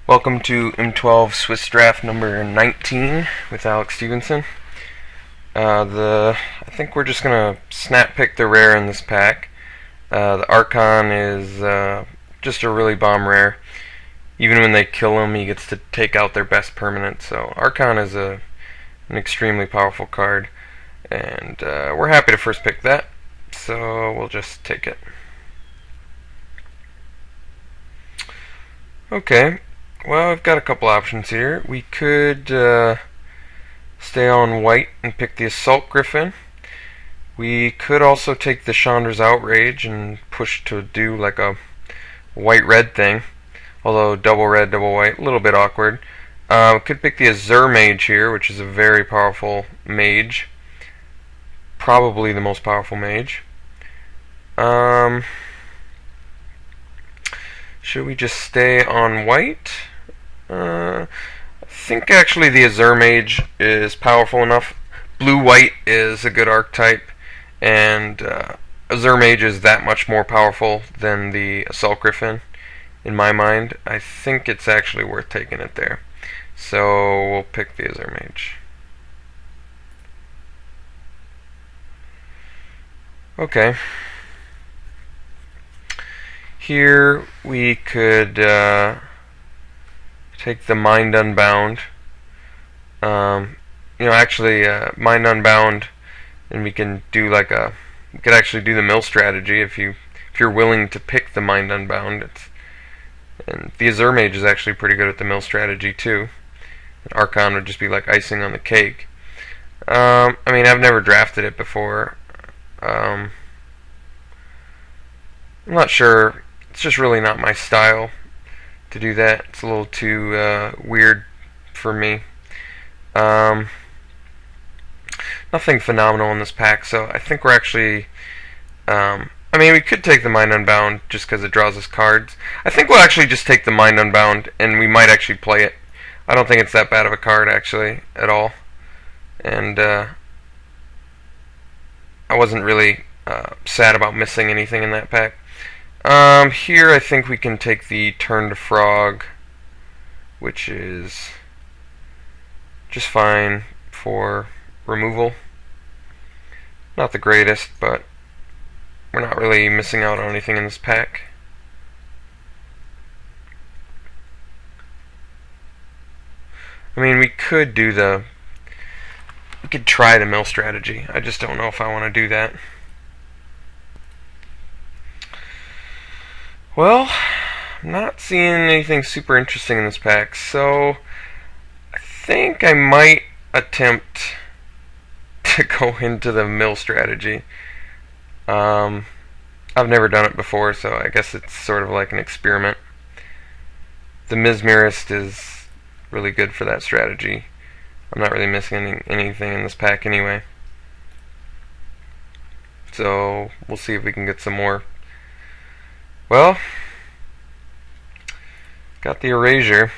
Welcome to M12 Swiss Draft number 19 with Alex Stephenson. I think we're just gonna snap pick the rare in this pack. The Archon is just a really bomb rare. Even when they kill him, he gets to take out their best permanent. So Archon is an extremely powerful card, and we're happy to first pick that. So we'll just take it. Okay. Well, I've got a couple options here. We could stay on white and pick the Assault Griffin. We could also take the Chandra's Outrage and push to do like a white-red thing. Although double red, double white, a little bit awkward. We could pick the Azure Mage here, which is a very powerful mage. Probably the most powerful mage. Should we just stay on white? I think actually the Azure Mage is powerful enough. Blue-white is a good archetype, and Azure Mage is that much more powerful than the Assault Griffin, in my mind. I think it's actually worth taking it there. So we'll pick the Azure Mage. Okay. Here we could take the Mind Unbound. Mind Unbound, and we can do like we could actually do the mill strategy if you're willing to pick the Mind Unbound. And the Azure Mage is actually pretty good at the mill strategy too. And Archon would just be like icing on the cake. I've never drafted it before. I'm not sure. It's just really not my style to do that. It's a little too weird for me. Nothing phenomenal in this pack, so I think we're actually... we could take the Mind Unbound just because it draws us cards. I think we'll actually just take the Mind Unbound, and we might actually play it. I don't think it's that bad of a card, actually, at all. And I wasn't really sad about missing anything in that pack. Here I think we can take the Turn to Frog, which is just fine for removal. Not the greatest, but we're not really missing out on anything in this pack. We could try the mill strategy. I just don't know if I want to do that. Well, I'm not seeing anything super interesting in this pack, so I think I might attempt to go into the mill strategy. I've never done it before, so I guess it's sort of like an experiment. The Mesmerist is really good for that strategy. I'm not really missing anything in this pack anyway. So we'll see if we can get some more. Well, got the Erasure.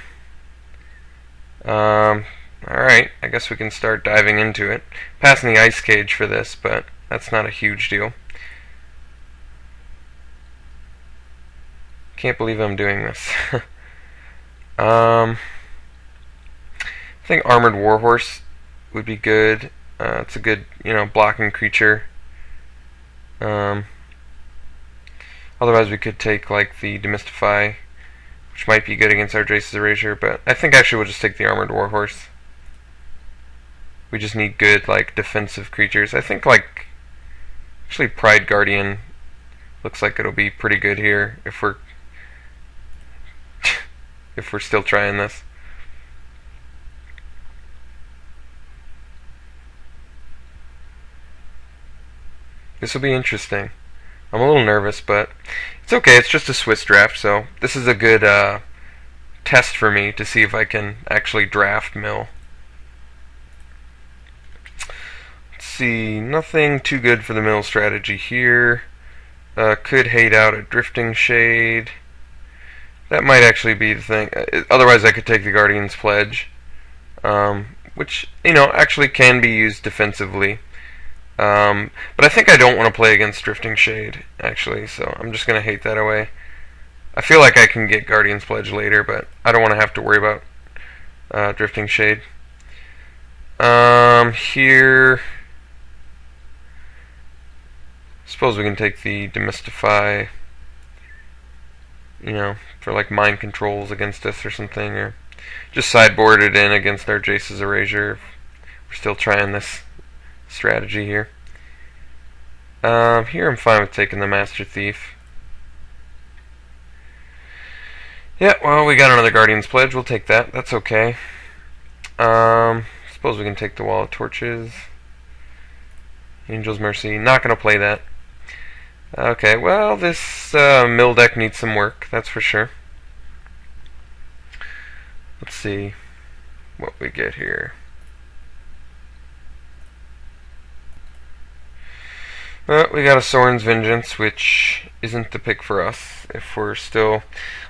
Alright, I guess we can start diving into it. Passing the Ice Cage for this, but that's not a huge deal. Can't believe I'm doing this. I think Armored Warhorse would be good. It's a good, blocking creature. Otherwise, we could take like the Demystify, which might be good against our Drace's Erasure, but I think actually we'll just take the Armored Warhorse. We just need good like defensive creatures. I think actually Pride Guardian looks like it'll be pretty good here if we're if we're still trying this. This will be interesting. I'm a little nervous, but it's okay. It's just a Swiss draft, so this is a good test for me to see if I can actually draft mill. Let's see. Nothing too good for the mill strategy here. Could hate out a Drifting Shade. That might actually be the thing. Otherwise, I could take the Guardian's Pledge, which actually can be used defensively. But I think I don't want to play against Drifting Shade, actually, so I'm just going to hate that away. I feel like I can get Guardian's Pledge later, but I don't want to have to worry about Drifting Shade. Here, suppose we can take the Demystify, for like mind controls against us or something, or just sideboard it in against our Jace's Erasure. We're still trying this strategy here. Here I'm fine with taking the Master Thief. Yeah, well, we got another Guardian's Pledge. We'll take that. That's okay. Suppose we can take the Wall of Torches. Angel's Mercy. Not going to play that. Okay, well, this mill deck needs some work, that's for sure. Let's see what we get here. We got a Sorin's Vengeance, which isn't the pick for us. If we're still,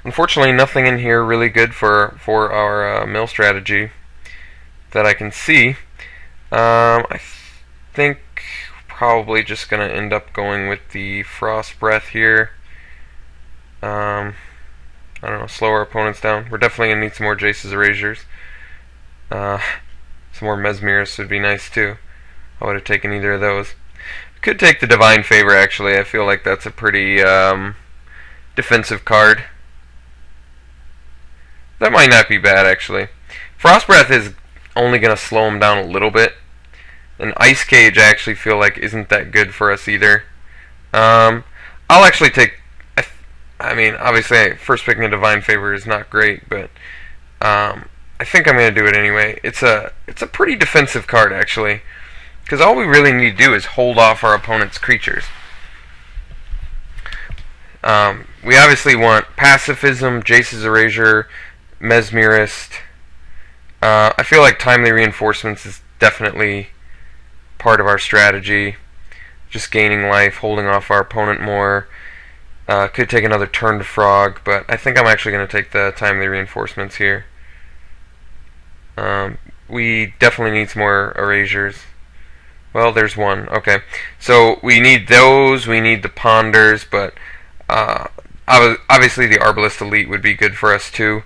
unfortunately, nothing in here really good for our mill strategy that I can see. I think probably just gonna end up going with the Frost Breath here. I don't know, slow our opponents down. We're definitely gonna need some more Jace's Erasures. Some more Mesmerists would be nice too. I would have taken either of those. Could take the Divine Favor, actually. I feel like that's a pretty defensive card. That might not be bad, actually. Frost Breath is only going to slow him down a little bit. And Ice Cage, I actually feel like isn't that good for us either. I'll actually take... I mean, obviously, first picking a Divine Favor is not great, but I think I'm going to do it anyway. It's a pretty defensive card, actually. Because all we really need to do is hold off our opponent's creatures. We obviously want Pacifism, Jace's Erasure, Mesmerist. I feel like Timely Reinforcements is definitely part of our strategy. Just gaining life, holding off our opponent more. Could take another turn to Frog, but I think I'm actually going to take the Timely Reinforcements here. We definitely need some more Erasures. Well, there's one. Okay. So we need those. We need the Ponders, but obviously the Arbalest Elite would be good for us too.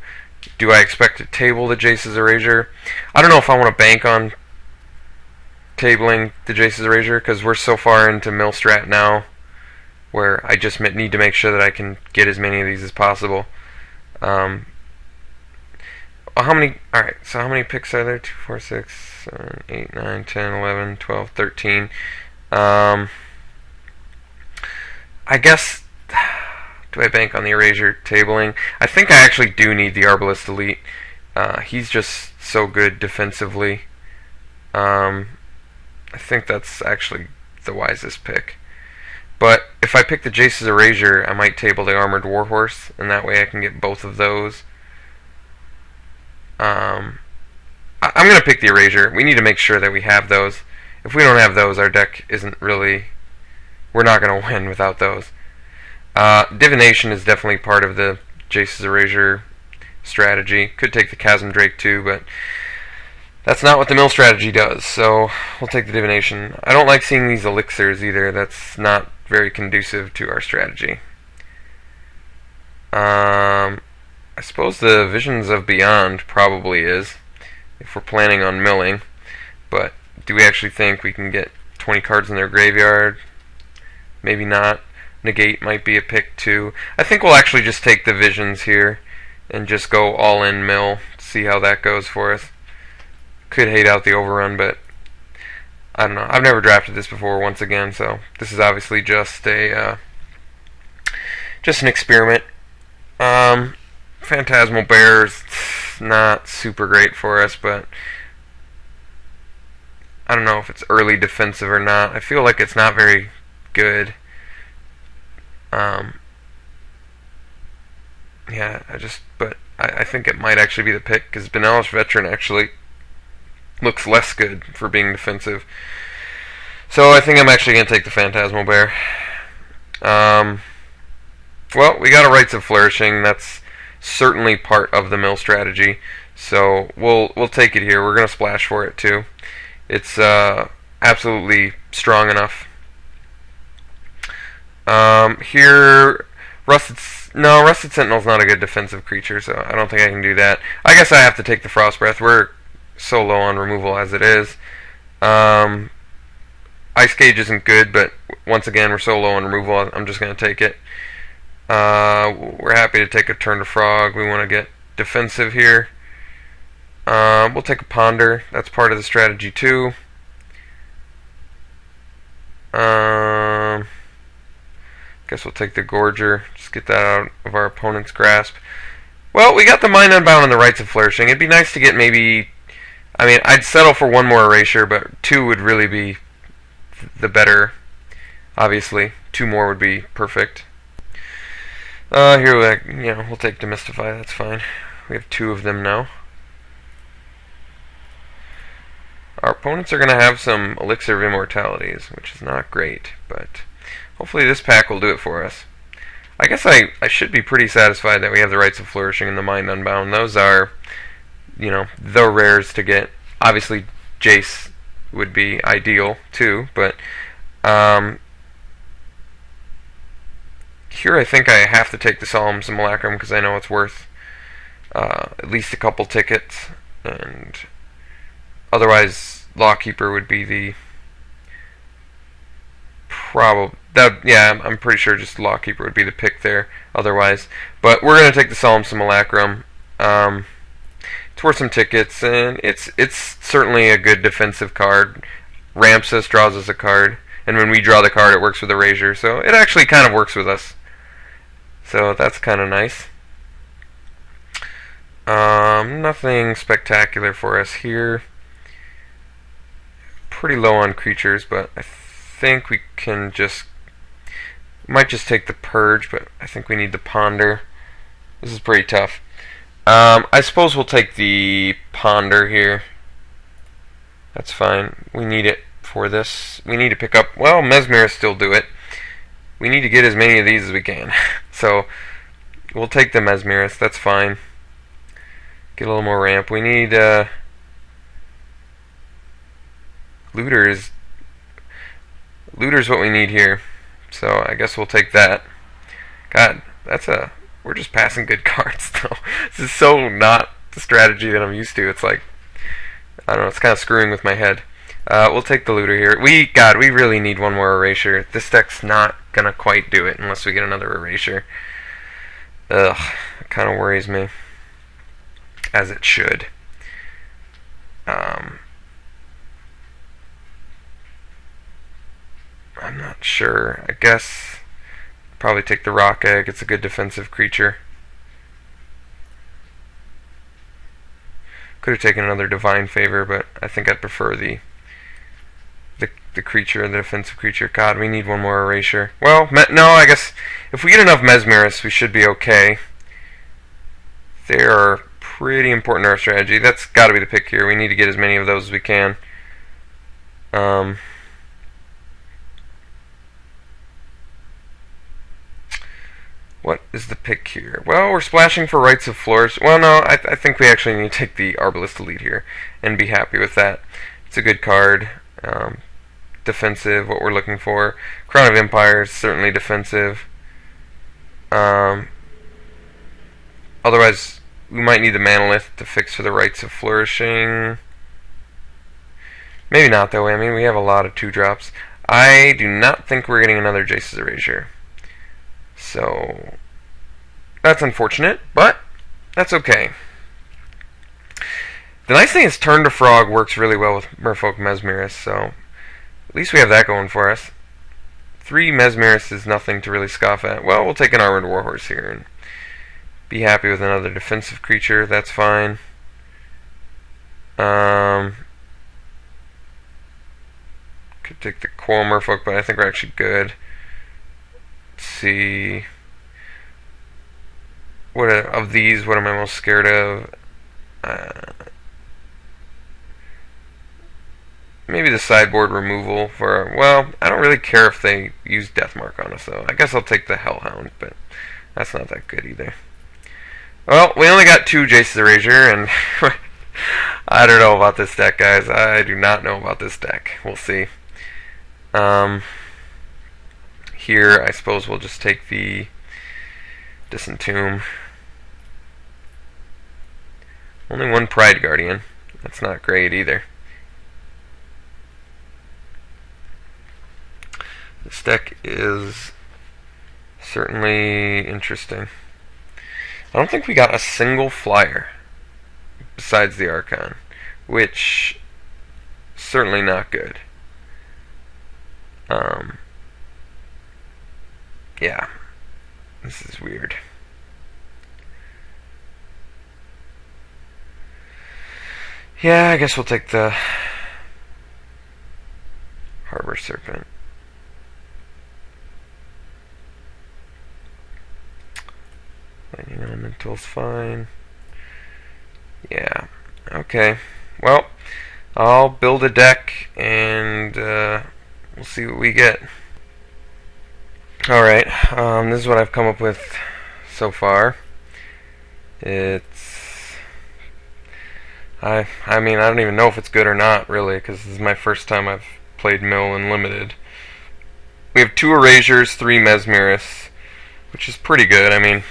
Do I expect to table the Jace's Erasure? I don't know if I want to bank on tabling the Jace's Erasure because we're so far into mill strat now where I just need to make sure that I can get as many of these as possible. How many? Alright, so how many picks are there? 2, 4, 6, 7, 8, 9, 10, 11, 12, 13. I guess, do I bank on the Erasure tabling? I think I actually do need the Arbalest Elite. He's just so good defensively. I think that's actually the wisest pick. But if I pick the Jace's Erasure, I might table the Armored Warhorse, and that way I can get both of those. I'm going to pick the Erasure. We need to make sure that we have those. If we don't have those, our deck isn't really... We're not going to win without those. Divination is definitely part of the Jace's Erasure strategy. Could take the Chasm Drake too, but that's not what the mill strategy does, so we'll take the Divination. I don't like seeing these elixirs either. That's not very conducive to our strategy. I suppose the Visions of Beyond probably is, if we're planning on milling. But do we actually think we can get 20 cards in their graveyard? Maybe not. Negate might be a pick too. I think we'll actually just take the Visions here and just go all in mill. See how that goes for us. Could hate out the overrun, but I don't know. I've never drafted this before once again, so this is obviously just an experiment. Phantasmal Bear's not super great for us, but I don't know if it's early defensive or not. I feel like it's not very good. Yeah, I think it might actually be the pick, because Benalish Veteran actually looks less good for being defensive. So I think I'm actually going to take the Phantasmal Bear. Well, we got a Rites of Flourishing. That's certainly part of the mill strategy. So we'll take it here. We're going to splash for it too. It's absolutely strong enough. Here, Rusted No, Rusted Sentinel's not a good defensive creature, so I don't think I can do that. I guess I have to take the Frost Breath. We're so low on removal as it is. Ice Cage isn't good, but once again, we're so low on removal, I'm just going to take it. We're happy to take a turn to Frog. We want to get defensive here. We'll take a Ponder. That's part of the strategy too. Guess we'll take the Gorger. Just get that out of our opponent's grasp. Well, we got the Mind Unbound and the Rites of Flourishing. It'd be nice to get maybe... I mean, I'd settle for one more erasure, but 2 would really be the better. Obviously, 2 more would be perfect. Here we'll take Demystify. That's fine. We have 2 of them now. Our opponents are going to have some Elixir of Immortalities, which is not great, but hopefully this pack will do it for us. I guess I should be pretty satisfied that we have the Rites of Flourishing and the Mind Unbound. Those are, the rares to get. Obviously, Jace would be ideal too, but here I think I have to take the Solemn Simulacrum because I know it's worth at least a couple tickets, and otherwise Lawkeeper would be the I'm pretty sure just Lawkeeper would be the pick there otherwise. But we're going to take the Solemn Simulacrum. It's worth some tickets, and it's certainly a good defensive card. Ramps us, draws us a card, and when we draw the card, it works with Erasure, so it actually kind of works with us. So that's kind of nice. Nothing spectacular for us here. Pretty low on creatures, but I think we can might just take the Purge, but I think we need the Ponder. This is pretty tough. I suppose we'll take the Ponder here. That's fine. We need it for this. We need to pick up... Well, Mesmerist still do it. We need to get as many of these as we can. So, we'll take the Mesmerist. That's fine. Get a little more ramp. We need... Looter's what we need here. So, I guess we'll take that. God, we're just passing good cards, though. This is so not the strategy that I'm used to. It's like... I don't know, it's kind of screwing with my head. We'll take the Looter here. We really need one more Erasure. This deck's not gonna quite do it unless we get another Erasure. Ugh, it kind of worries me. As it should. I'm not sure. I guess probably take the Rock Egg. It's a good defensive creature. Could have taken another Divine Favor, but I think I'd prefer the creature, the defensive creature. God, we need one more Erasure. Well, no, I guess if we get enough Mesmerists, we should be okay. They are pretty important to our strategy. That's got to be the pick here. We need to get as many of those as we can. What is the pick here? Well, we're splashing for Rites of Flourish. Well, no, I think we actually need to take the Arbalest Elite here and be happy with that. It's a good card. Defensive, what we're looking for. Crown of Empires, certainly defensive. Otherwise, we might need the Manolith to fix for the Rites of Flourishing. Maybe not, though. I mean, we have a lot of 2-drops. I do not think we're getting another Jace's Erasure. So, that's unfortunate, but that's okay. The nice thing is Turn to Frog works really well with Merfolk Mesmerist, so at least we have that going for us. 3 Mesmerist is nothing to really scoff at. Well, we'll take an Armored Warhorse here and be happy with another defensive creature. That's fine. Could take the Quoll Merfolk, but I think we're actually good. See, what of these, what am I most scared of? Maybe the sideboard removal for, well, I don't really care if they use Deathmark on us, though. I guess I'll take the Hellhound, but that's not that good either. Well, we only got 2 Jace's Erasure, and I don't know about this deck, guys. I do not know about this deck. We'll see. Here, I suppose we'll just take the Disentomb. Only one Pride Guardian. That's not great either. This deck is certainly interesting. I don't think we got a single flyer besides the Archon, which certainly not good. Yeah, this is weird. Yeah, I guess we'll take the Harbor Serpent. Lightning Elemental's fine. Yeah, okay. Well, I'll build a deck and we'll see what we get. Alright, this is what I've come up with so far. It's... I mean, I don't even know if it's good or not, really, because this is my first time I've played Mill and Limited. We have 2 Erasures, 3 Mesmerists, which is pretty good. I mean,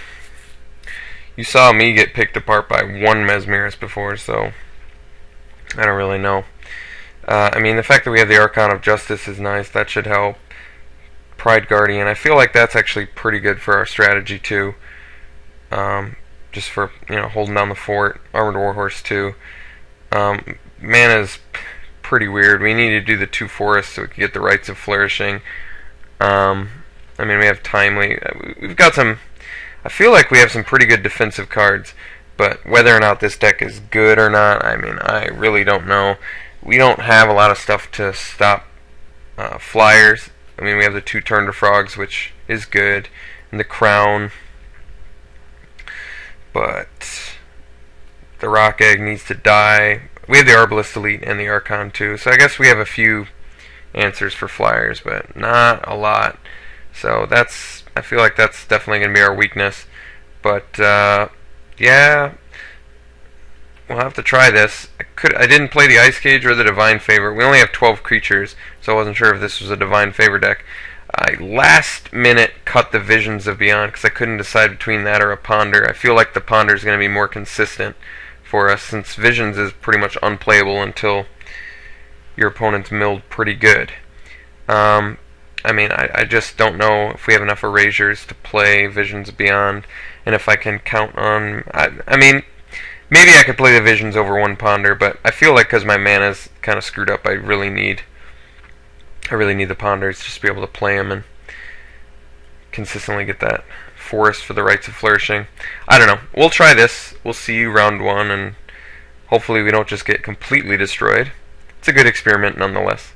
you saw me get picked apart by 1 Mesmerist before, so I don't really know. I mean, the fact that we have the Archon of Justice is nice. That should help. Pride Guardian, I feel like that's actually pretty good for our strategy too. Just for, you know, holding down the fort. Armored Warhorse too. Mana's pretty weird. We need to do the 2 forests so we can get the Rites of Flourishing. I mean, we have Timely. We've got some... I feel like we have some pretty good defensive cards, but whether or not this deck is good or not, I mean, I really don't know. We don't have a lot of stuff to stop flyers. I mean, we have the 2 Turn to Frogs, which is good, and the Crown, but the Rock Egg needs to die. We have the Arbalist Elite and the Archon too, so I guess we have a few answers for flyers, but not a lot. So that's, I feel like that's definitely going to be our weakness. But yeah, we'll have to try this. I didn't play the Ice Cage or the Divine Favor. We only have 12 creatures, so I wasn't sure if this was a Divine Favor deck. I last minute cut the Visions of Beyond because I couldn't decide between that or a Ponder. I feel like the Ponder is going to be more consistent for us since Visions is pretty much unplayable until your opponent's milled pretty good. I mean, I just don't know if we have enough Erasures to play Visions Beyond, and if I can count on... I mean, maybe I could play the Visions over 1 Ponder, but I feel like because my mana's kind of screwed up, I really need the Ponders just to be able to play them and consistently get that forest for the Rites of Flourishing. I don't know. We'll try this. We'll see you round 1, and hopefully we don't just get completely destroyed. It's a good experiment nonetheless.